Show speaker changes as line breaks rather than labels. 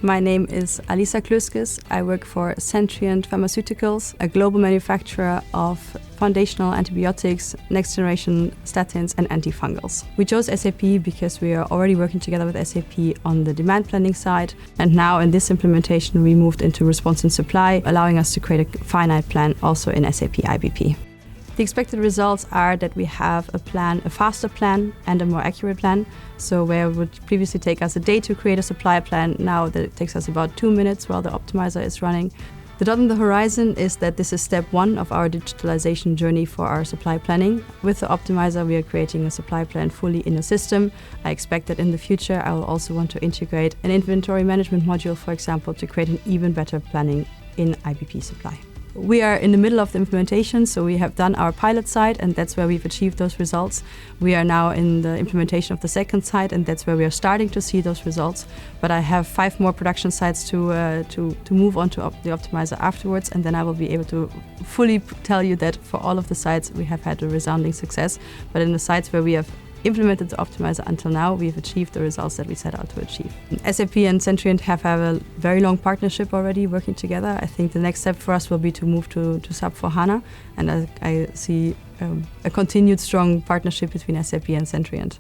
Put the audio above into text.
My name is Alisa Kluskes. I work for Centrient Pharmaceuticals, a global manufacturer of foundational antibiotics, next-generation statins and antifungals. We chose SAP because we are already working together with SAP on the demand planning side, and now in this implementation we moved into response and supply, allowing us to create a finite plan also in SAP IBP. The expected results are that we have a faster plan and a more accurate plan. So where it would previously take us a day to create a supply plan, now that it takes us about 2 minutes while the optimizer is running. The dot on the horizon is that this is step 1 of our digitalization journey for our supply planning. With the optimizer, we are creating a supply plan fully in a system. I expect that in the future, I will also want to integrate an inventory management module, for example, to create an even better planning in IBP supply. We are in the middle of the implementation, so we have done our pilot site and that's where we've achieved those results. We are now in the implementation of the second site and that's where we are starting to see those results. But I have 5 more production sites to move on to the optimizer afterwards, and then I will be able to fully tell you that for all of the sites we have had a resounding success. But in the sites where we have implemented the optimizer until now, we've achieved the results that we set out to achieve. SAP and Centrient have a very long partnership already working together. I think the next step for us will be to move to SAP for HANA, and I see a continued strong partnership between SAP and Centrient.